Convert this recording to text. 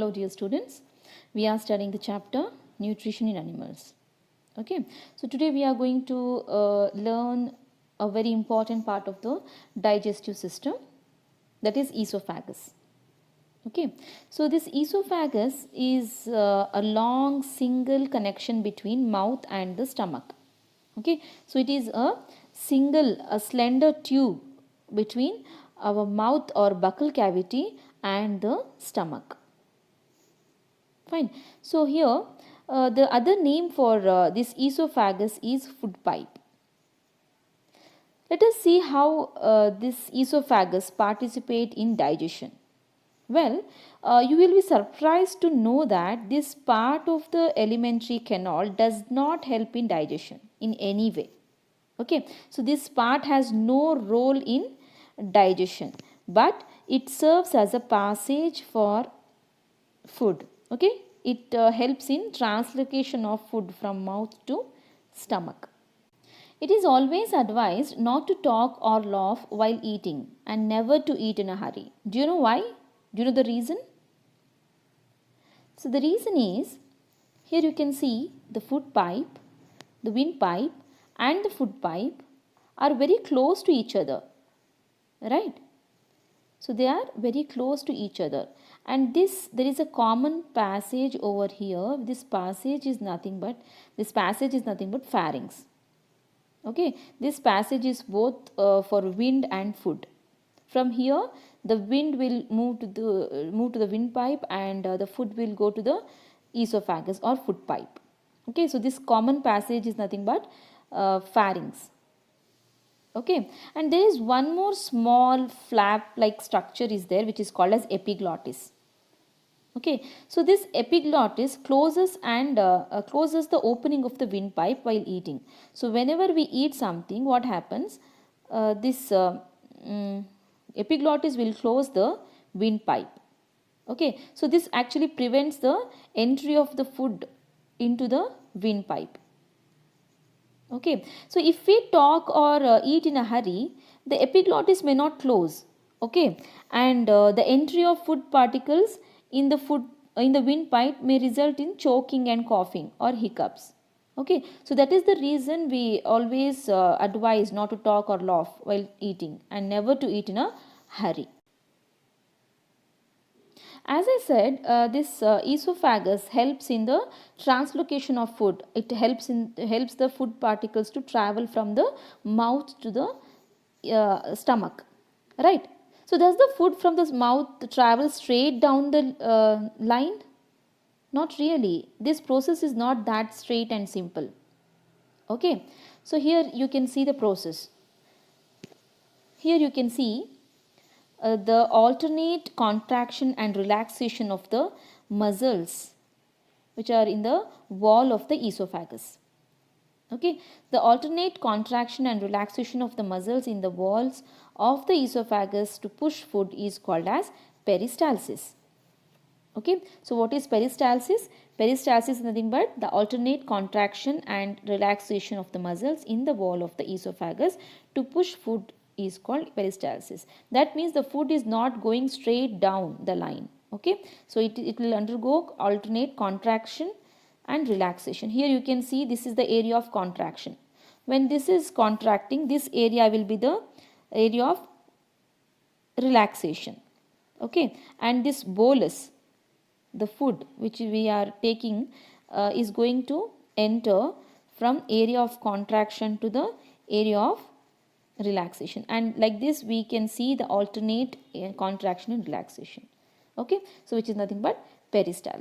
Hello dear students, we are studying the chapter Nutrition in Animals. Okay, so today we are going to learn a very important part of the digestive system, that is esophagus. Okay, so this esophagus is a long single connection between mouth and the stomach. Okay, so it is a slender tube between our mouth or buccal cavity and the stomach. Fine. So here the other name for this esophagus is food pipe. Let us see how this esophagus participate in digestion. Well, you will be surprised to know that this part of the alimentary canal does not help in digestion in any way. Okay, so this part has no role in digestion, but it serves as a passage for food. Okay, it helps in translocation of food from mouth to stomach. It is always advised not to talk or laugh while eating and never to eat in a hurry. Do you know why? Do you know the reason? So the reason is, here you can see the food pipe, the windpipe and the food pipe are very close to each other, right? So they are very close to each other, and there is a common passage over here. This passage is nothing but pharynx. Okay, this passage is both for wind and food. From here the wind will move to the windpipe, and the food will go to the esophagus or food pipe. Okay, so this common passage is nothing but pharynx. Okay, and there is one more small flap like structure is there, which is called as epiglottis. Okay, so this epiglottis closes the opening of the windpipe while eating. So whenever we eat something, what happens? This epiglottis will close the windpipe. Okay, so this actually prevents the entry of the food into the windpipe. Okay, so if we talk or eat in a hurry, the epiglottis may not close. Okay, and the entry of food particles in the windpipe may result in choking and coughing or hiccups. Okay, so that is the reason we always advise not to talk or laugh while eating and never to eat in a hurry. As I said, this esophagus helps in the translocation of food. It helps the food particles to travel from the mouth to the stomach, right? So does the food from the mouth travel straight down the line? Not really. This process is not that straight and simple. Okay, so here you can see the process. Here you can see the alternate contraction and relaxation of the muscles which are in the wall of the esophagus. Okay, the alternate contraction and relaxation of the muscles in the walls of the esophagus to push food is called as peristalsis. Okay, so what is peristalsis? Peristalsis is nothing but the alternate contraction and relaxation of the muscles in the wall of the esophagus to push food is called peristalsis. That means the food is not going straight down the line. Okay, so it will undergo alternate contraction and relaxation. Here you can see this is the area of contraction. When this is contracting, this area will be the area of relaxation. Okay, and this bolus, the food which we are taking, is going to enter from area of contraction to the area of relaxation, and like this we can see the alternate contraction and relaxation. Okay, so which is nothing but peristalsis.